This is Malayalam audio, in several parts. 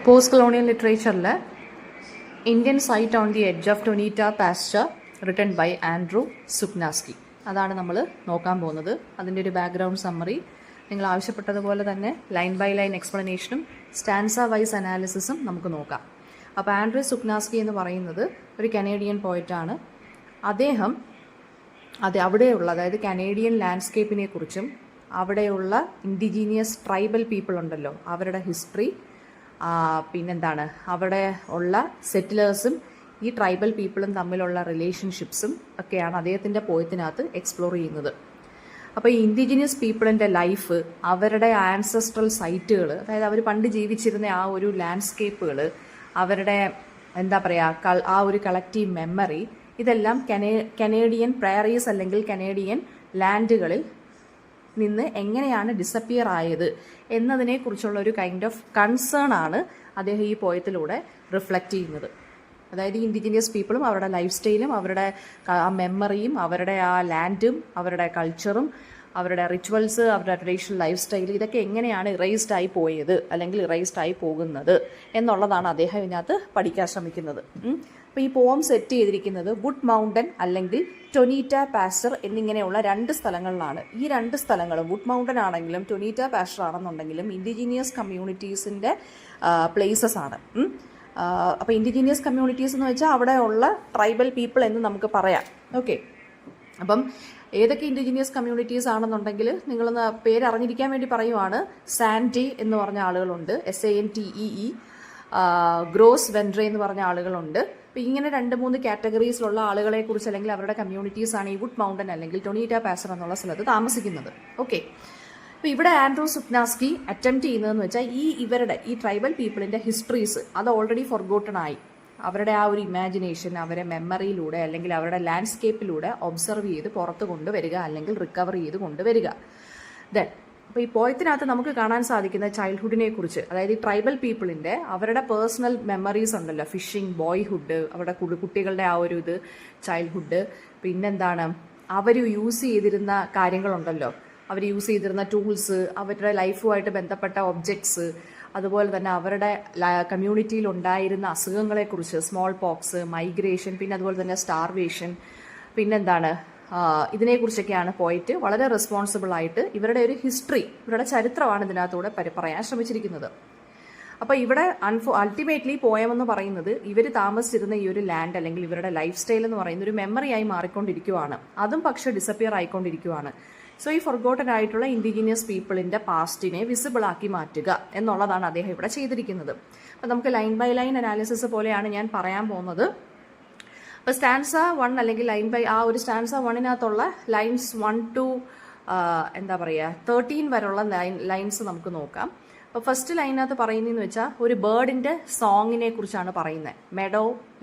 പോസ്റ്റ് കൊളോണിയൽ ലിറ്ററേച്ചറിൽ Indian site on the edge of Tonita pasture written by Andrew Suknaski. അതാണ് നമ്മൾ നോക്കാൻ പോകുന്നത്. അതിൻ്റെ ഒരു ബാക്ക്ഗ്രൗണ്ട് സമ്മറി, നിങ്ങൾ ആവശ്യപ്പെട്ടതുപോലെ തന്നെ ലൈൻ ബൈ ലൈൻ എക്സ്പ്ലനേഷനും സ്റ്റാൻസ വൈസ് അനാലിസിസും നമുക്ക് നോക്കാം. അപ്പോൾ ആൻഡ്രൂ സുക്നാസ്കി എന്ന് പറയുന്നത് ഒരു കനേഡിയൻ പോയറ്റാണ്. അദ്ദേഹം അവിടെയുള്ള, അതായത് കനേഡിയൻ ലാൻഡ്സ്കേപ്പിനെ കുറിച്ചും അവിടെയുള്ള ഇൻഡിജീനിയസ് ട്രൈബൽ പീപ്പിൾ ഉണ്ടല്ലോ, അവരുടെ ഹിസ്റ്ററി, പിന്നെന്താണ് അവിടെ ഉള്ള സെറ്റിലേഴ്സും ഈ ട്രൈബൽ പീപ്പിളും തമ്മിലുള്ള റിലേഷൻഷിപ്സും ഒക്കെയാണ് അദ്ദേഹത്തിൻ്റെ പോയത്തിനകത്ത് എക്സ്പ്ലോർ ചെയ്യുന്നത്. അപ്പോൾ ഈ ഇൻഡിജിനിയസ് പീപ്പിളിൻ്റെ ലൈഫ്, അവരുടെ ആൻസസ്ട്രൽ സൈറ്റുകൾ, അതായത് അവർ പണ്ട് ജീവിച്ചിരുന്ന ആ ഒരു ലാൻഡ്സ്കേപ്പുകൾ, അവരുടെ എന്താ പറയുക ആ ഒരു കളക്റ്റീവ് മെമ്മറി, ഇതെല്ലാം കനേഡിയൻ പ്രയറീസ് അല്ലെങ്കിൽ കനേഡിയൻ ലാൻഡുകളിൽ നിന്ന് എങ്ങനെയാണ് ഡിസപ്പിയർ ആയത് എന്നതിനെക്കുറിച്ചുള്ള ഒരു കൈൻഡ് ഓഫ് കൺസേൺ ആണ് അദ്ദേഹം ഈ പോയത്തിലൂടെ റിഫ്ലക്റ്റ് ചെയ്യുന്നത്. അതായത് ഇൻഡിജിനിയസ് പീപ്പിളും അവരുടെ ലൈഫ് സ്റ്റൈലും അവരുടെ ആ മെമ്മറിയും അവരുടെ ആ ലാൻഡും അവരുടെ കൾച്ചറും അവരുടെ റിച്വൽസ് അവരുടെ ട്രഡീഷണൽ ലൈഫ് സ്റ്റൈൽ, ഇതൊക്കെ എങ്ങനെയാണ് ഇറേസ്ഡ് ആയി പോയത് അല്ലെങ്കിൽ ഇറേസ്ഡ് ആയി പോകുന്നത് എന്നുള്ളതാണ് അദ്ദേഹം ഇതിനകത്ത് പഠിക്കാൻ ശ്രമിക്കുന്നത്. അപ്പോൾ ഈ പോം സെറ്റ് ചെയ്തിരിക്കുന്നത് വുഡ് മൗണ്ടൻ അല്ലെങ്കിൽ ടൊനീറ്റ പാസ്ചർ എന്നിങ്ങനെയുള്ള രണ്ട് സ്ഥലങ്ങളിലാണ്. ഈ രണ്ട് സ്ഥലങ്ങളും വുഡ് മൗണ്ടൻ ആണെങ്കിലും ടൊനീറ്റ പാസ്ചർ ആണെന്നുണ്ടെങ്കിലും ഇൻഡിജീനിയസ് കമ്മ്യൂണിറ്റീസിൻ്റെ പ്ലേസസ് ആണ്. അപ്പോൾ ഇൻഡിജീനിയസ് കമ്മ്യൂണിറ്റീസ് എന്ന് വെച്ചാൽ അവിടെ ഉള്ള ട്രൈബൽ പീപ്പിൾ എന്ന് നമുക്ക് പറയാം. ഓക്കെ, അപ്പം ഏതൊക്കെ ഇൻഡിജീനിയസ് കമ്മ്യൂണിറ്റീസ് ആണെന്നുണ്ടെങ്കിൽ നിങ്ങളൊന്ന് പേര് അറിഞ്ഞിരിക്കാൻ വേണ്ടി പറയുവാണ്. സാൻഡേ എന്ന് പറഞ്ഞ ആളുകളുണ്ട്, SANTEE, ഗ്രോസ് വെൻഡ്രെ എന്ന് പറഞ്ഞ ആളുകളുണ്ട്. അപ്പോൾ ഇങ്ങനെ 2-3 കാറ്റഗറീസിലുള്ള ആളുകളെ കുറിച്ച് അല്ലെങ്കിൽ അവരുടെ കമ്മ്യൂണിറ്റീസ് ആണ് ഈ വുഡ് മൗണ്ടൻ അല്ലെങ്കിൽ ടൊനീറ്റ പാസ്ചർ എന്നുള്ള സ്ഥലത്ത് താമസിക്കുന്നത്. ഓക്കെ, അപ്പോൾ ഇവിടെ ആൻഡ്രൂ സുക്നാസ്കി അറ്റംപ്റ്റ് ചെയ്യുന്നതെന്ന് വെച്ചാൽ ഇവരുടെ ഈ ട്രൈബൽ പീപ്പിളിൻ്റെ ഹിസ്റ്ററീസ് അത് ഓൾറെഡി ഫോർഗോട്ടൺ ആയി, അവരുടെ ആ ഒരു ഇമാജിനേഷൻ അവരെ മെമ്മറിയിലൂടെ അല്ലെങ്കിൽ അവരുടെ ലാൻഡ്സ്കേപ്പിലൂടെ ഒബ്സർവ് ചെയ്ത് പുറത്ത് കൊണ്ടുവരിക അല്ലെങ്കിൽ റിക്കവർ ചെയ്ത് കൊണ്ടുവരിക. ദെൻ അപ്പോൾ ഈ പോയത്തിനകത്ത് നമുക്ക് കാണാൻ സാധിക്കുന്ന ചൈൽഡ്ഹുഡിനെ കുറിച്ച്, അതായത് ഈ ട്രൈബൽ പീപ്പിളിൻ്റെ അവരുടെ പേഴ്സണൽ മെമ്മറീസ് ഉണ്ടല്ലോ, ഫിഷിംഗ്, ബോയ്ഹുഡ്, അവരുടെ കുട്ടികളുടെ ആ ഒരു ഇത് ചൈൽഡ്ഹുഡ്, പിന്നെന്താണ് അവർ യൂസ് ചെയ്തിരുന്ന കാര്യങ്ങളുണ്ടല്ലോ, അവർ യൂസ് ചെയ്തിരുന്ന ടൂൾസ്, അവരുടെ ലൈഫുമായിട്ട് ബന്ധപ്പെട്ട ഒബ്ജക്ട്സ്, അതുപോലെ തന്നെ അവരുടെ കമ്മ്യൂണിറ്റിയിൽ ഉണ്ടായിരുന്ന അസുഖങ്ങളെക്കുറിച്ച്, സ്മോൾ പോക്സ്, മൈഗ്രേഷൻ, പിന്നെ അതുപോലെ തന്നെ സ്റ്റാർവേഷൻ, പിന്നെന്താണ് ഇതിനെക്കുറിച്ചൊക്കെയാണ് പോയിട്ട് വളരെ റെസ്പോൺസിബിൾ ആയിട്ട് ഇവരുടെ ഒരു ഹിസ്റ്ററി, ഇവരുടെ ചരിത്രമാണ് ഇതിനകത്തൂടെ പറയാൻ ശ്രമിച്ചിരിക്കുന്നത്. അപ്പോൾ ഇവിടെ അൾട്ടിമേറ്റ്ലി പോയം എന്ന് പറയുന്നത് ഇവർ താമസിച്ചിരുന്ന ഈ ഒരു ലാൻഡ് അല്ലെങ്കിൽ ഇവരുടെ ലൈഫ് സ്റ്റൈൽ എന്ന് പറയുന്ന ഒരു മെമ്മറിയായി മാറിക്കൊണ്ടിരിക്കുവാണ്. അതും പക്ഷേ ഡിസപ്പിയർ ആയിക്കൊണ്ടിരിക്കുവാണ്. സോ ഈ ഫൊർഗോട്ടൻ ആയിട്ടുള്ള ഇൻഡിജീനിയസ് പീപ്പിളിൻ്റെ പാസ്റ്റിനെ വിസിബിൾ ആക്കി മാറ്റുക എന്നുള്ളതാണ് അദ്ദേഹം ഇവിടെ ചെയ്തിരിക്കുന്നത്. അപ്പോൾ നമുക്ക് ലൈൻ ബൈ ലൈൻ അനാലിസിസ് പോലെയാണ് ഞാൻ പറയാൻ പോകുന്നത്. അപ്പോൾ സ്റ്റാൻസ 1 അല്ലെങ്കിൽ ലൈൻ ബൈ ആ ഒരു സ്റ്റാൻസ 1-നകത്തുള്ള ലൈൻസ് 1 to 13 വരെയുള്ള ലൈൻസ് നമുക്ക് നോക്കാം. അപ്പോൾ ഫസ്റ്റ് ലൈനകത്ത് പറയുന്നതെന്ന് വെച്ചാൽ ഒരു ബേർഡിൻ്റെ സോങ്ങിനെ കുറിച്ചാണ് പറയുന്നത്, മെഡോ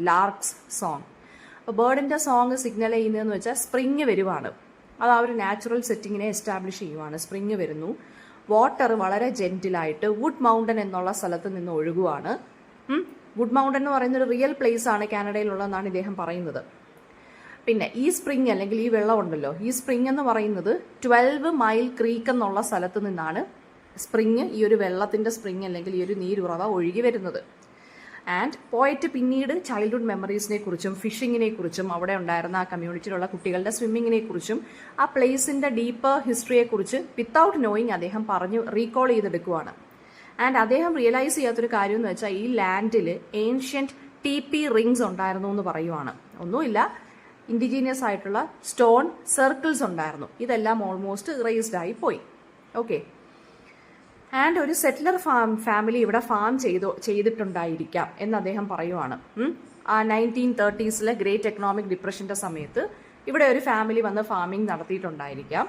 ലാർക്സ് സോങ്. അപ്പോൾ ബേർഡിൻ്റെ സോങ് സിഗ്നൽ ചെയ്യുന്നതെന്ന് വെച്ചാൽ സ്പ്രിങ് വരുവാണ്, അത് ആ ഒരു നാച്ചുറൽ സെറ്റിങ്ങിനെ എസ്റ്റാബ്ലിഷ് ചെയ്യുവാണ്. സ്പ്രിങ് വരുന്നു, വാട്ടർ വളരെ ജെന്റിലായിട്ട് വുഡ് മൗണ്ടൻ എന്നുള്ള സ്ഥലത്ത് നിന്ന് ഒഴുകുവാണ്. വുഡ് മൗണ്ടൻ എന്ന് പറയുന്ന ഒരു റിയൽ പ്ലേസ് ആണ് കാനഡയിലുള്ളതെന്നാണ് ഇദ്ദേഹം പറയുന്നത്. പിന്നെ ഈ സ്പ്രിങ് അല്ലെങ്കിൽ ഈ വെള്ളം ഉണ്ടല്ലോ, ഈ സ്പ്രിങ് എന്ന് പറയുന്നത് 12 മൈൽ ക്രീക്ക് എന്നുള്ള സ്ഥലത്ത് നിന്നാണ് സ്പ്രിങ്, ഈ ഒരു വെള്ളത്തിൻ്റെ സ്പ്രിങ് അല്ലെങ്കിൽ ഈ ഒരു നീരുറവ ഒഴുകി വരുന്നത്. ആൻഡ് പോയറ്റ് പിന്നീട് ചൈൽഡ്ഹുഡ് മെമ്മറീസിനെ കുറിച്ചും ഫിഷിങ്ങിനെ കുറിച്ചും അവിടെ ഉണ്ടായിരുന്ന ആ കമ്മ്യൂണിറ്റിയിലുള്ള കുട്ടികളുടെ സ്വിമ്മിങ്ങിനെ കുറിച്ചും ആ പ്ലേസിൻ്റെ ഡീപ്പർ ഹിസ്റ്ററിയെക്കുറിച്ച് വിത്തൗട്ട് നോയിങ് അദ്ദേഹം റീകോൾ ചെയ്തെടുക്കുവാണ്. ആൻഡ് അദ്ദേഹം റിയലൈസ് ചെയ്യാത്തൊരു കാര്യം എന്ന് വെച്ചാൽ ഈ ലാൻഡിൽ ഏൻഷ്യൻറ്റ് TP റിങ്സ് ഉണ്ടായിരുന്നു എന്ന് പറയുവാണ്. ഒന്നുമില്ല, ഇൻഡിജീനിയസ് ആയിട്ടുള്ള സ്റ്റോൺ സർക്കിൾസ് ഉണ്ടായിരുന്നു. ഇതെല്ലാം ഓൾമോസ്റ്റ് ഇറേസ്ഡ് ആയി പോയി. ഓക്കെ, ആൻഡ് ഒരു സെറ്റിലർ ഫാമിലി ഇവിടെ ഫാം ചെയ്തിട്ടുണ്ടായിരിക്കാം എന്ന് അദ്ദേഹം പറയുവാണ്. ആ 1930s ഗ്രേറ്റ് എക്കണോമിക് ഡിപ്രഷൻ്റെ സമയത്ത് ഇവിടെ ഒരു ഫാമിലി വന്ന് ഫാമിംഗ് നടത്തിയിട്ടുണ്ടായിരിക്കാം.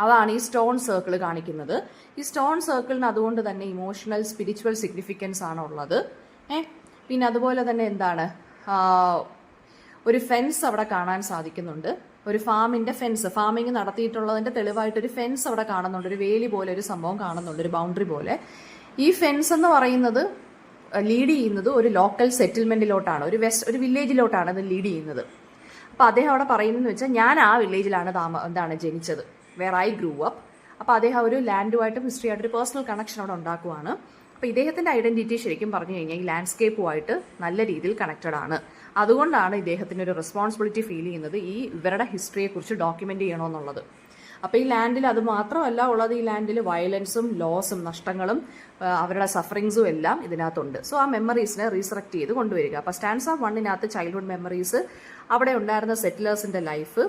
അതാണ് ഈ സ്റ്റോൺ സർക്കിൾ കാണിക്കുന്നത്. ഈ സ്റ്റോൺ സർക്കിളിന് അതുകൊണ്ട് തന്നെ ഇമോഷണൽ സ്പിരിച്വൽ സിഗ്നിഫിക്കൻസ് ആണ് ഉള്ളത്. പിന്നെ അതുപോലെ തന്നെ എന്താണ്, ഒരു ഫെൻസ് അവിടെ കാണാൻ സാധിക്കുന്നുണ്ട്, ഒരു ഫാമിൻ്റെ ഫെൻസ്, ഫാമിംഗ് നടത്തിയിട്ടുള്ളതിൻ്റെ തെളിവായിട്ടൊരു ഫെൻസ് അവിടെ കാണുന്നുണ്ട്, ഒരു വേലി പോലെ ഒരു സംഭവം കാണുന്നുണ്ട്, ഒരു ബൗണ്ടറി പോലെ. ഈ ഫെൻസ് എന്ന് പറയുന്നത് ലീഡ് ചെയ്യുന്നത് ഒരു ലോക്കൽ സെറ്റിൽമെൻറ്റിലോട്ടാണ്, ഒരു വില്ലേജിലോട്ടാണ് അത് ലീഡ് ചെയ്യുന്നത്. അപ്പോൾ അദ്ദേഹം അവിടെ പറയുന്നതെന്ന് വെച്ചാൽ ഞാൻ ആ വില്ലേജിലാണ് ജനിച്ചത്, വേർ ഐ ഗ്രൂ അപ്പ്. അപ്പോൾ അദ്ദേഹം ഒരു ലാൻഡുമായിട്ടും ഹിസ്റ്ററിയായിട്ടും ഒരു പേഴ്സണൽ കണക്ഷൻ അവിടെ ഉണ്ടാക്കുവാണ്. അപ്പോൾ ഇദ്ദേഹത്തിൻ്റെ ഐഡൻറ്റിറ്റി ശരിക്കും പറഞ്ഞു കഴിഞ്ഞാൽ ഈ ലാൻഡ്സ്കേപ്പുമായിട്ട് നല്ല രീതിയിൽ കണക്റ്റഡ് ആണ്. അതുകൊണ്ടാണ് ഇദ്ദേഹത്തിന് ഒരു റെസ്പോൺസിബിലിറ്റി ഫീൽ ചെയ്യുന്നത് ഈ ഇവരുടെ ഹിസ്റ്ററിയെക്കുറിച്ച് ഡോക്യുമെൻ്റ് ചെയ്യണമെന്നുള്ളത്. അപ്പോൾ ഈ ലാൻഡിൽ അത് മാത്രമല്ല ഉള്ളത്, ഈ ലാൻഡിൽ വയലൻസും ലോസും നഷ്ടങ്ങളും അവരുടെ സഫറിങ്സും എല്ലാം ഇതിനകത്തുണ്ട്. സോ ആ മെമ്മറീസിനെ റീസറക്റ്റ് ചെയ്ത് കൊണ്ടുവരിക. അപ്പോൾ സ്റ്റാൻഡ്സ് ഓഫ് 1 ചൈൽഡ്ഹുഡ് മെമ്മറീസ്, അവിടെ ഉണ്ടായിരുന്ന സെറ്റിലേഴ്സിൻ്റെ ലൈഫ്,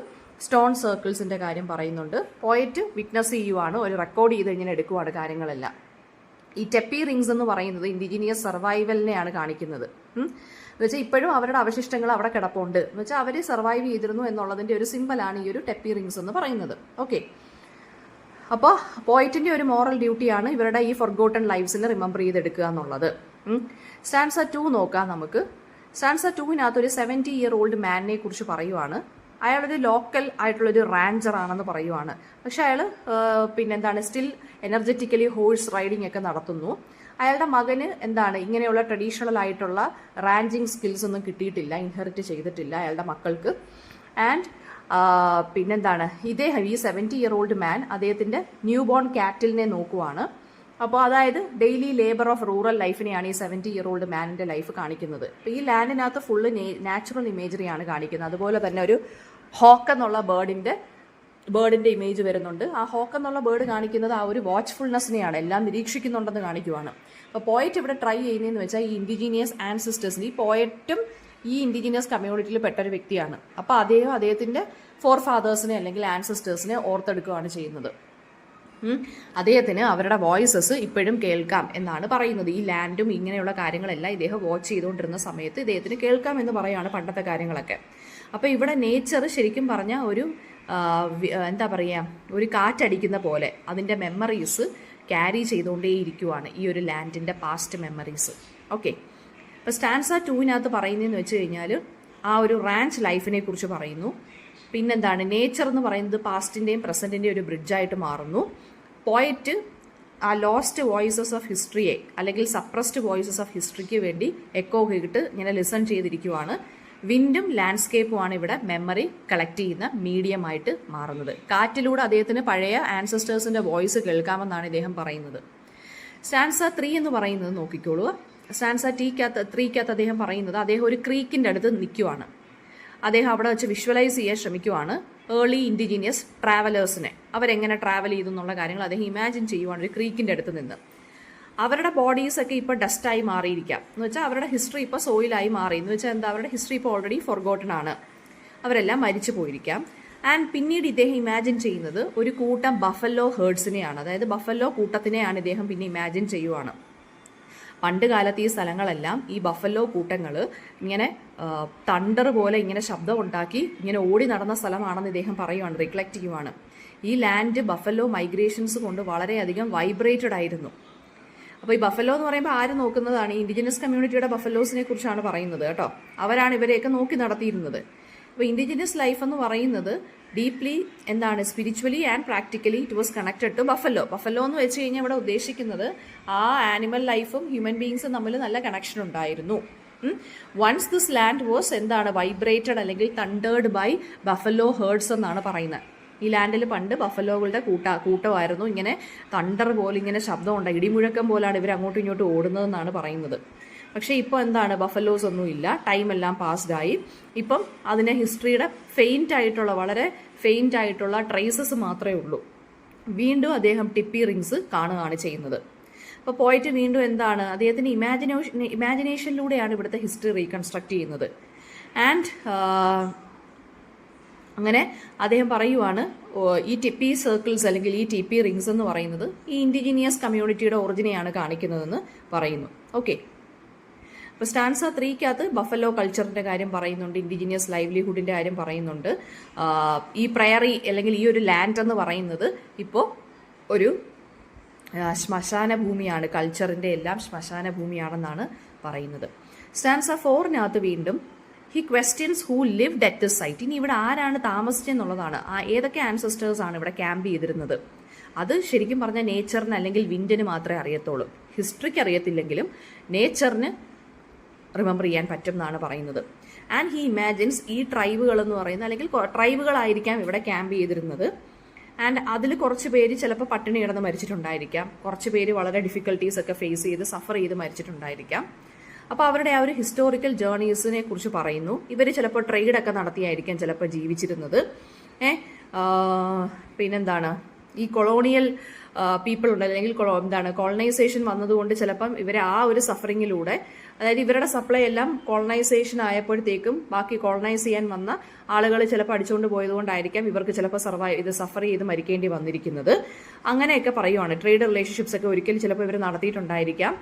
സ്റ്റോൺ സർക്കിൾസിൻ്റെ കാര്യം പറയുന്നുണ്ട്. പോയറ്റ് വിറ്റ്നസ് ചെയ്യുവാണ്, ഒരു റെക്കോർഡ് ചെയ്ത് ഇങ്ങനെ എടുക്കുവാണ് കാര്യങ്ങളെല്ലാം. ഈ ടെപ്പി റിങ്സ് എന്ന് പറയുന്നത് ഇൻഡിജീനിയസ് സർവൈവലിനെയാണ് കാണിക്കുന്നത്. എന്ന് വെച്ചാൽ ഇപ്പോഴും അവരുടെ അവശിഷ്ടങ്ങൾ അവിടെ കിടപ്പുണ്ട്, എന്ന് വെച്ചാൽ അവർ സർവൈവ് ചെയ്തിരുന്നു എന്നുള്ളതിൻ്റെ ഒരു സിമ്പലാണ് ഈ ഒരു ടെപ്പി റിങ്സ് എന്ന് പറയുന്നത്. ഓക്കെ, അപ്പോൾ പോയിറ്റിൻ്റെ ഒരു മോറൽ ഡ്യൂട്ടിയാണ് ഇവരുടെ ഈ ഫൊർഗോട്ടൺ ലൈഫ്സിനെ റിമെമ്പർ ചെയ്തെടുക്കുക എന്നുള്ളത്. സ്റ്റാൻസ 2 നോക്കാം നമുക്ക്. സ്റ്റാൻസ 2 ഒരു 70-year-old മാനിനെ കുറിച്ച് പറയുവാണ്. അയാളൊരു ലോക്കൽ ആയിട്ടുള്ളൊരു റാഞ്ചർ ആണെന്ന് പറയുവാണ്. പക്ഷെ അയാൾ പിന്നെന്താണ് സ്റ്റിൽ എനർജറ്റിക്കലി ഹോഴ്സ് റൈഡിങ് ഒക്കെ നടത്തുന്നു. അയാളുടെ മകന് എന്താണ് ഇങ്ങനെയുള്ള ട്രഡീഷണൽ ആയിട്ടുള്ള റാഞ്ചിങ് സ്കിൽസ് ഒന്നും കിട്ടിയിട്ടില്ല, ഇൻഹെറിറ്റ് ചെയ്തിട്ടില്ല അയാളുടെ മക്കൾക്ക്. ആൻഡ് പിന്നെന്താണ് ഇദ്ദേഹം ഈ 70-year-old മാൻ അദ്ദേഹത്തിൻ്റെ ന്യൂ ബോൺ കാറ്റിലിനെ നോക്കുവാണ്. അപ്പോൾ അതായത് ഡെയിലി ലേബർ ഓഫ് റൂറൽ ലൈഫിനെയാണ് ഈ 70-year-old മാനിൻ്റെ ലൈഫ് കാണിക്കുന്നത്. അപ്പോൾ ഈ ലാൻഡിനകത്ത് ഫുള്ള് നാച്ചുറൽ ഇമേജറിയാണ് കാണിക്കുന്നത്. അതുപോലെ തന്നെ ഒരു ഹോക്ക് എന്നുള്ള ബേർഡിൻ്റെ ഇമേജ് വരുന്നുണ്ട്. ആ ഹോക്ക് എന്നുള്ള ബേർഡ് കാണിക്കുന്നത് ആ ഒരു വാച്ച്ഫുൾനെസ്സിനെയാണ്, എല്ലാം നിരീക്ഷിക്കുന്നുണ്ടെന്ന് കാണിക്കുവാണ്. അപ്പോൾ പോയറ്റ് ഇവിടെ ട്രൈ ചെയ്യുന്നതെന്ന് വെച്ചാൽ ഈ ഇൻഡിജീനിയസ് ആൻസിസ്റ്റേഴ്സിന്, ഈ പോയറ്റും ഈ ഇൻഡിജീനിയസ് കമ്മ്യൂണിറ്റിയിൽ പെട്ടൊരു വ്യക്തിയാണ്. അപ്പോൾ അദ്ദേഹത്തിൻ്റെ ഫോർ ഫാദേഴ്സിനെ അല്ലെങ്കിൽ ആൻസിസ്റ്റേഴ്സിനെ ഓർത്തെടുക്കുകയാണ് ചെയ്യുന്നത്. അദ്ദേഹത്തിന് അവരുടെ വോയിസസ് ഇപ്പോഴും കേൾക്കാം എന്നാണ് പറയുന്നത്. ഈ ലാൻഡും ഇങ്ങനെയുള്ള കാര്യങ്ങളെല്ലാം ഇദ്ദേഹം വാച്ച് ചെയ്തുകൊണ്ടിരുന്ന സമയത്ത് ഇദ്ദേഹത്തിന് കേൾക്കാം എന്ന് പറയുകയാണ് പണ്ടത്തെ കാര്യങ്ങളൊക്കെ. അപ്പോൾ ഇവിടെ നേച്ചർ ശരിക്കും പറഞ്ഞാൽ ഒരു എന്താ പറയുക, ഒരു കാറ്റടിക്കുന്ന പോലെ അതിൻ്റെ മെമ്മറീസ് ക്യാരി ചെയ്തുകൊണ്ടേയിരിക്കുവാണ്, ഈ ഒരു ലാൻഡിൻ്റെ പാസ്റ്റ് മെമ്മറീസ്. ഓക്കെ, അപ്പോൾ സ്റ്റാൻസ 2 പറയുന്നതെന്ന് വെച്ച് കഴിഞ്ഞാൽ ആ ഒരു റാഞ്ച് ലൈഫിനെ കുറിച്ച് പറയുന്നു. പിന്നെന്താണ് നേച്ചർ എന്ന് പറയുന്നത് പാസ്റ്റിൻ്റെയും പ്രസൻറ്റിൻ്റെയും ഒരു ബ്രിഡ്ജായിട്ട് മാറുന്നു. പോയറ്റ് ആ ലോസ്റ്റ് വോയിസസ് ഓഫ് ഹിസ്റ്ററിയെ അല്ലെങ്കിൽ സപ്രസ്ഡ് വോയിസസ് ഓഫ് ഹിസ്റ്ററിക്ക് വേണ്ടി എക്കോ കേട്ട് ഇങ്ങനെ ലിസൺ ചെയ്തിരിക്കുവാണ്. വിൻഡും ലാൻഡ്സ്കേപ്പുമാണ് ഇവിടെ മെമ്മറി കളക്ട് ചെയ്യുന്ന മീഡിയമായിട്ട് മാറുന്നത്. കാറ്റിലൂടെ അദ്ദേഹത്തിന് പഴയ ആൻസസ്റ്റേഴ്സിൻ്റെ വോയിസ് കേൾക്കാമെന്നാണ് ഇദ്ദേഹം പറയുന്നത്. സ്റ്റാൻസ 3 എന്ന് പറയുന്നത് നോക്കിക്കോളൂ. സ്റ്റാൻസ 3 അദ്ദേഹം പറയുന്നത് അദ്ദേഹം ഒരു ക്രീക്കിൻ്റെ അടുത്ത് നിൽക്കുവാണ്. അദ്ദേഹം അവിടെ വെച്ച് വിഷ്വലൈസ് ചെയ്യാൻ ശ്രമിക്കുവാണ് ഏർലി ഇൻഡിജീനിയസ് ട്രാവലേഴ്സിനെ, അവരെങ്ങനെ ട്രാവൽ ചെയ്തു എന്നുള്ള കാര്യങ്ങൾ അദ്ദേഹം ഇമാജിൻ ചെയ്യുവാണ് ഒരു ക്രീക്കിൻ്റെ അടുത്ത് നിന്ന്. അവരുടെ ബോഡീസൊക്കെ ഇപ്പോൾ ഡസ്റ്റായി മാറിയിരിക്കാം, എന്ന് വെച്ചാൽ അവരുടെ ഹിസ്റ്ററി ഇപ്പോൾ സോയിലായി മാറി, എന്ന് വെച്ചാൽ എന്താ അവരുടെ ഹിസ്റ്ററി ഇപ്പോൾ ഓൾറെഡി ഫോർഗോട്ടൺ ആണ്, അവരെല്ലാം മരിച്ചു പോയിരിക്കാം. ആൻഡ് പിന്നീട് ഇദ്ദേഹം ഇമാജിൻ ചെയ്യുന്നത് ഒരു കൂട്ടം ബഫല്ലോ ഹേർഡ്സിനെയാണ്, അതായത് ബഫല്ലോ കൂട്ടത്തിനെയാണ് ഇദ്ദേഹം പിന്നെ ഇമാജിൻ ചെയ്യുവാണ്. പണ്ട് കാലത്ത് ഈ സ്ഥലങ്ങളെല്ലാം ഈ ബഫല്ലോ കൂട്ടങ്ങൾ ഇങ്ങനെ തണ്ടർ പോലെ ഇങ്ങനെ ശബ്ദം ഉണ്ടാക്കി ഇങ്ങനെ ഓടി നടന്ന സ്ഥലമാണെന്ന് ഇദ്ദേഹം പറയുവാണ്, റിഫ്ലക്റ്റ് ചെയ്യുവാണ്. ഈ ലാൻഡ് ബഫല്ലോ മൈഗ്രേഷൻസ് കൊണ്ട് വളരെയധികം വൈബ്രേറ്റഡ് ആയിരുന്നു. അപ്പോൾ ഈ ബഫല്ലോ എന്ന് പറയുമ്പോൾ ആര് നോക്കുന്നതാണ്? ഈ ഇൻഡിജിനസ് കമ്മ്യൂണിറ്റിയുടെ ബഫലോസിനെ കുറിച്ചാണ് പറയുന്നത് കേട്ടോ. അവരാണ് ഇവരെയൊക്കെ നോക്കി നടത്തിയിരുന്നത്. അപ്പോൾ ഇൻഡിജിനസ് ലൈഫ് എന്ന് പറയുന്നത് ഡീപ്ലി എന്താണ് spiritually and practically it was connected to buffalo. Buffalo എന്ന് വെച്ച് കഴിഞ്ഞാൽ ഇവിടെ ഉദ്ദേശിക്കുന്നത് ആ ആനിമൽ ലൈഫും ഹ്യൂമൻ ബീങ്സും തമ്മിൽ നല്ല കണക്ഷൻ ഉണ്ടായിരുന്നു. വൺസ് ദിസ് ലാൻഡ് വാസ് എന്താണ് വൈബ്രേറ്റഡ് അല്ലെങ്കിൽ തണ്ടേർഡ് ബൈ ബഫല്ലോ ഹേർഡ്സ് എന്നാണ് പറയുന്നത്. ഈ ലാൻഡിൽ പണ്ട് ബഫലോകളുടെ കൂട്ടമായിരുന്നു. ഇങ്ങനെ തണ്ടർ പോലെ ഇങ്ങനെ ശബ്ദമുണ്ട്, ഇടിമുഴക്കം പോലാണ് ഇവർ അങ്ങോട്ടും ഇങ്ങോട്ടും ഓടുന്നതെന്നാണ് പറയുന്നത്. പക്ഷേ ഇപ്പോൾ എന്താണ് ബഫലോസ് ഒന്നും ഇല്ല, ടൈം എല്ലാം പാസ്ഡായി. ഇപ്പം അതിനെ ഹിസ്റ്ററിയുടെ വളരെ ഫെയിൻറ്റ് ആയിട്ടുള്ള ട്രേസസ് മാത്രമേ ഉള്ളൂ. വീണ്ടും അദ്ദേഹം ടിപ്പി റിങ്സ് കാണുകയാണ് ചെയ്യുന്നത്. അപ്പോൾ പോയിട്ട് വീണ്ടും എന്താണ് അദ്ദേഹത്തിന് ഇമാജിനേഷനിലൂടെയാണ് ഇവിടുത്തെ ഹിസ്റ്ററി റീകൺസ്ട്രക്ട് ചെയ്യുന്നത്. ആൻഡ് അങ്ങനെ അദ്ദേഹം പറയുവാണ് ഈ ടിപ്പി സർക്കിൾസ് അല്ലെങ്കിൽ ഈ ടിപ്പി റിങ്സ് എന്ന് പറയുന്നത് ഈ ഇൻഡിജീനിയസ് കമ്മ്യൂണിറ്റിയുടെ ഒറിജിനെയാണ് കാണിക്കുന്നതെന്ന് പറയുന്നു. ഓക്കെ, അപ്പോൾ സ്റ്റാൻസ 3 ബഫല്ലോ കൾച്ചറിൻ്റെ കാര്യം പറയുന്നുണ്ട്, ഇൻഡിജീനിയസ് ലൈവ്ലിഹുഡിൻ്റെ കാര്യം പറയുന്നുണ്ട്. ഈ പ്രയറി അല്ലെങ്കിൽ ഈ ഒരു ലാൻഡ് എന്ന് പറയുന്നത് ഇപ്പോൾ ഒരു ശ്മശാന ഭൂമിയാണ്, കൾച്ചറിൻ്റെ എല്ലാം ശ്മശാന ഭൂമിയാണെന്നാണ് പറയുന്നത്. സ്റ്റാൻസ 4 വീണ്ടും he questions who lived at this site. ഇനി ഇവിടെ ആരാണ് താമസിച്ചെന്നുള്ളതാണ്, ഏതൊക്കെ ആൻസസ്റ്റേഴ്സാണ് ഇവിടെ ക്യാമ്പ് ചെയ്തിരുന്നത്. അത് ശരിക്കും പറഞ്ഞാൽ നേച്ചറിന് അല്ലെങ്കിൽ വിൻഡിന് മാത്രമേ അറിയത്തുള്ളൂ. ഹിസ്റ്ററിക്ക് അറിയത്തില്ലെങ്കിലും നേച്ചറിന് റിമെമ്പർ ചെയ്യാൻ പറ്റും എന്നാണ് പറയുന്നത്. ആൻഡ് ഹി ഇമാജിൻസ് ഈ ട്രൈബുകൾ എന്ന് പറയുന്നത് അല്ലെങ്കിൽ ട്രൈബുകളായിരിക്കാം ഇവിടെ ക്യാമ്പ് ചെയ്തിരുന്നത്. ആൻഡ് അതിൽ കുറച്ച് പേര് ചിലപ്പോൾ പട്ടിണി കിടന്ന് മരിച്ചിട്ടുണ്ടായിരിക്കാം, കുറച്ച് പേര് വളരെ ഡിഫിക്കൽട്ടീസ് ഒക്കെ ഫേസ് ചെയ്ത് സഫർ ചെയ്ത് മരിച്ചിട്ടുണ്ടായിരിക്കാം. അപ്പോൾ അവരുടെ ആ ഒരു ഹിസ്റ്റോറിക്കൽ ജേർണീസിനെ കുറിച്ച് പറയുന്നു. ഇവർ ചിലപ്പോൾ ട്രേഡൊക്കെ നടത്തിയായിരിക്കാം ചിലപ്പോൾ ജീവിച്ചിരുന്നത്. പിന്നെന്താണ്, ഈ കൊളോണിയൽ പീപ്പിൾ ഉണ്ട്, അല്ലെങ്കിൽ കോളനൈസേഷൻ വന്നതുകൊണ്ട് ചിലപ്പം ഇവരെ ആ ഒരു സഫറിങ്ങിലൂടെ, അതായത് ഇവരുടെ സപ്ലൈ എല്ലാം കോളനൈസേഷൻ ആയപ്പോഴത്തേക്കും ബാക്കി കോളനൈസ് ചെയ്യാൻ വന്ന ആളുകൾ ചിലപ്പോൾ അടിച്ചുകൊണ്ട് പോയതുകൊണ്ടായിരിക്കാം ഇവർക്ക് ചിലപ്പോൾ സഫർ ചെയ്ത് മരിക്കേണ്ടി വന്നിരിക്കുന്നത്. അങ്ങനെയൊക്കെ പറയുവാണ്. ട്രേഡ് റിലേഷൻഷിപ്സ് ഒക്കെ ഒരിക്കലും ചിലപ്പോൾ ഇവർ നടത്തിയിട്ടുണ്ടായിരിക്കാം.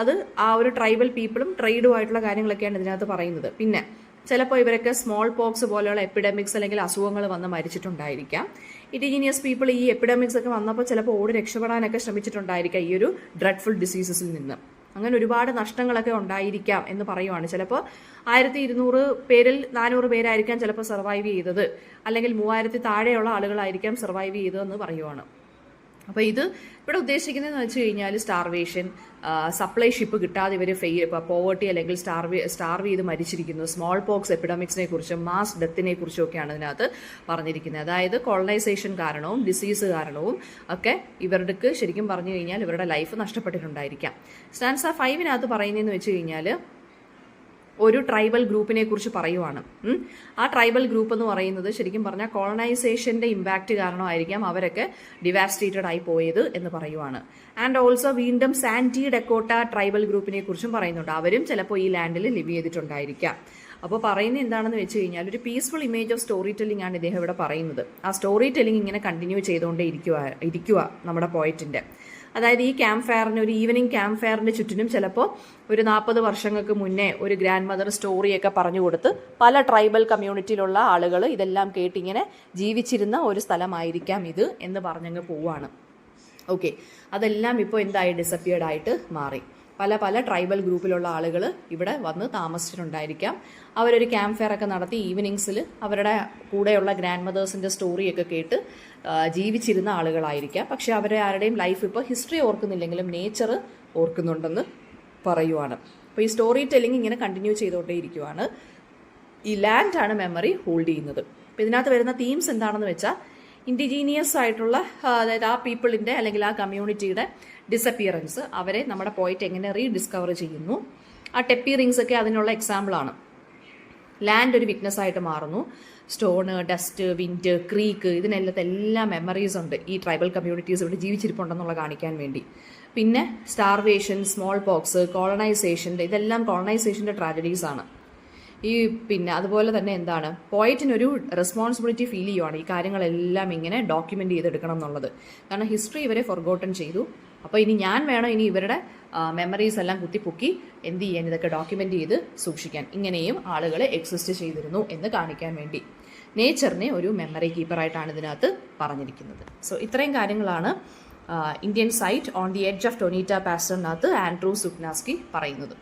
അത് ആ ഒരു ട്രൈബൽ പീപ്പിളും ട്രേഡുമായിട്ടുള്ള കാര്യങ്ങളൊക്കെയാണ് ഇതിനകത്ത് പറയുന്നത്. പിന്നെ ചിലപ്പോൾ ഇവരൊക്കെ സ്മോൾ പോക്സ് പോലെയുള്ള എപ്പിഡമിക്സ് അല്ലെങ്കിൽ അസുഖങ്ങൾ വന്ന് മരിച്ചിട്ടുണ്ടായിരിക്കാം. ഇൻഡിജീനിയസ് പീപ്പിൾ ഈ എപ്പിഡമിക്സ് ഒക്കെ വന്നപ്പോൾ ചിലപ്പോൾ ഓടി രക്ഷപ്പെടാനൊക്കെ ശ്രമിച്ചിട്ടുണ്ടായിരിക്കാം ഈ ഒരു ഡ്രെഡ്ഫുൾ ഡിസീസസിൽ നിന്ന്. അങ്ങനെ ഒരുപാട് നഷ്ടങ്ങളൊക്കെ ഉണ്ടായിരിക്കാം എന്ന് പറയുവാണ്. ചിലപ്പോൾ 1200 പേരിൽ 400 പേരായിരിക്കാം ചിലപ്പോൾ സർവൈവ് ചെയ്തത്, അല്ലെങ്കിൽ 3000 താഴെയുള്ള ആളുകളായിരിക്കാം സർവൈവ് ചെയ്തതെന്ന് പറയുവാണ്. അപ്പോൾ ഇത് ഇവിടെ ഉദ്ദേശിക്കുന്നതെന്ന് വെച്ച് കഴിഞ്ഞാൽ സ്റ്റാർവേഷൻ, സപ്ലൈ ഷിപ്പ് കിട്ടാതെ ഇവർ പോവർട്ടി അല്ലെങ്കിൽ സ്റ്റാർവ് ചെയ്ത് മരിച്ചിരിക്കുന്നു, സ്മോൾ പോക്സ് എപ്പിഡമിക്സിനെ കുറിച്ചും മാസ് ഡെത്തിനെ കുറിച്ചും ഒക്കെയാണ് ഇതിനകത്ത് പറഞ്ഞിരിക്കുന്നത്. അതായത് കോളനൈസേഷൻ കാരണവും ഡിസീസ് കാരണവും ഒക്കെ ഇവർക്ക് ശരിക്കും പറഞ്ഞു കഴിഞ്ഞാൽ ഇവരുടെ ലൈഫ് നഷ്ടപ്പെട്ടിട്ടുണ്ടായിരിക്കാം. സ്റ്റാൻസ 5 പറയുന്നതെന്ന് വെച്ച് കഴിഞ്ഞാൽ ഒരു ട്രൈബൽ ഗ്രൂപ്പിനെ കുറിച്ച് പറയുവാണ്. ആ ട്രൈബൽ ഗ്രൂപ്പ് എന്ന് പറയുന്നത് ശരിക്കും പറഞ്ഞാൽ കോളനൈസേഷന്റെ ഇമ്പാക്റ്റ് കാരണമായിരിക്കാം അവരൊക്കെ ഡിവാസ്റ്റേറ്റഡ് ആയി പോയത് എന്ന് പറയുവാണ്. ആൻഡ് ഓൾസോ വീണ്ടും സാന്റി ഡെക്കോട്ട ട്രൈബൽ ഗ്രൂപ്പിനെ കുറിച്ചും പറയുന്നുണ്ട്. അവരും ചിലപ്പോൾ ഈ ലാൻഡിൽ ലിവ് ചെയ്തിട്ടുണ്ടായിരിക്കാം. അപ്പോൾ പറയുന്നത് എന്താണെന്ന് വെച്ച് കഴിഞ്ഞാൽ ഒരു peaceful image of story telling ആണ് ഇദ്ദേഹം ഇവിടെ പറയുന്നത്. ആ സ്റ്റോറി ടെല്ലിംഗ് ഇങ്ങനെ കണ്ടിന്യൂ ചെയ്തുകൊണ്ടേ ഇരിക്കുക നമ്മുടെ പോയിറ്റിന്റെ. അതായത് ഈ ക്യാമ്പ് ഫയറിന്, ഒരു ഈവനിങ് ക്യാമ്പ് ഫയറിന്റെ ചുറ്റിനും ചിലപ്പോൾ ഒരു 40 വർഷങ്ങൾക്ക് മുന്നേ ഒരു ഗ്രാൻഡ് മദർ സ്റ്റോറിയൊക്കെ പറഞ്ഞു കൊടുത്ത് പല ട്രൈബൽ കമ്മ്യൂണിറ്റിയിലുള്ള ആളുകൾ ഇതെല്ലാം കേട്ടിങ്ങനെ ജീവിച്ചിരുന്ന ഒരു സ്ഥലമായിരിക്കാം ഇത് എന്ന് പറഞ്ഞങ്ങ് പോവാണ്. ഓക്കെ, അതെല്ലാം ഇപ്പോൾ എന്തായി ഡിസപ്പിയർഡ് ആയിട്ട് മാറി. പല ട്രൈബൽ ഗ്രൂപ്പിലുള്ള ആളുകൾ ഇവിടെ വന്ന് താമസിച്ചിട്ടുണ്ടായിരിക്കാം. അവരൊരു ക്യാമ്പ് ഫെയർ ഒക്കെ നടത്തി ഈവനിങ്സിൽ അവരുടെ കൂടെയുള്ള ഗ്രാൻഡ് മദേഴ്സിൻ്റെ സ്റ്റോറിയൊക്കെ കേട്ട് ജീവിച്ചിരുന്ന ആളുകളായിരിക്കാം. പക്ഷെ അവരെ ആരുടെയും ലൈഫ് ഇപ്പോൾ ഹിസ്റ്ററി ഓർക്കുന്നില്ലെങ്കിലും നേച്ചർ ഓർക്കുന്നുണ്ടെന്ന് പറയുവാണ്. അപ്പോൾ ഈ സ്റ്റോറി ടെല്ലിംഗ് ഇങ്ങനെ കണ്ടിന്യൂ ചെയ്തുകൊണ്ടേ ഇരിക്കുവാണ്. ഈ ലാൻഡാണ് മെമ്മറി ഹോൾഡ് ചെയ്യുന്നത്. അപ്പോൾ ഇതിനകത്ത് വരുന്ന തീംസ് എന്താണെന്ന് വെച്ചാൽ ഇൻഡിജീനിയസ് ആയിട്ടുള്ള, അതായത് ആ പീപ്പിളിൻ്റെ അല്ലെങ്കിൽ ആ കമ്മ്യൂണിറ്റിയുടെ ഡിസപ്പിയറൻസ്, അവരെ നമ്മുടെ പോയിറ്റ് എങ്ങനെ റീഡിസ്കവർ ചെയ്യുന്നു. ആ ടെപ്പി റിങ്സ് ഒക്കെ അതിനുള്ള എക്സാമ്പിളാണ്. ലാൻഡ് ഒരു വിറ്റ്നസ് ആയിട്ട് മാറുന്നു. സ്റ്റോണ്, ഡസ്റ്റ്, വിൻഡ്, ക്രീക്ക്, ഇതിനെല്ലാം മെമ്മറീസ് ഉണ്ട് ഈ ട്രൈബൽ കമ്മ്യൂണിറ്റീസ് ഇവിടെ ജീവിച്ചിരിപ്പുണ്ടെന്നുള്ള കാണിക്കാൻ വേണ്ടി. പിന്നെ സ്റ്റാർവേഷൻ, സ്മോൾ പോക്സ്, കോളനൈസേഷൻ്റെ, ഇതെല്ലാം കോളനൈസേഷൻ്റെ ട്രാജഡീസ് ആണ്. പിന്നെ അതുപോലെ തന്നെ എന്താണ്, പോയറ്റിനൊരു റെസ്പോൺസിബിലിറ്റി ഫീൽ ചെയ്യുവാണ് ഈ കാര്യങ്ങളെല്ലാം ഇങ്ങനെ ഡോക്യുമെൻ്റ് ചെയ്തെടുക്കണം എന്നുള്ളത്. കാരണം ഹിസ്റ്ററി ഇവരെ ഫൊർഗോട്ടൺ ചെയ്തു. അപ്പോൾ ഇനി ഞാൻ വേണം ഇനി ഇവരുടെ മെമ്മറീസ് എല്ലാം കുത്തിപ്പൊക്കി എന്ത് ചെയ്യാൻ, ഇതൊക്കെ ഡോക്യുമെൻ്റ് ചെയ്ത് സൂക്ഷിക്കാൻ. ഇങ്ങനെയും ആളുകൾ എക്സിസ്റ്റ് ചെയ്തിരുന്നു എന്ന് കാണിക്കാൻ വേണ്ടി നേച്ചറിനെ ഒരു മെമ്മറി കീപ്പറായിട്ടാണ് ഇതിനകത്ത് പറഞ്ഞിരിക്കുന്നത്. സോ ഇത്രയും കാര്യങ്ങളാണ് Indian site on the edge of Tonita പാസിനകത്ത് ആൻഡ്രൂ സുക്നാസ്കി പറയുന്നത്.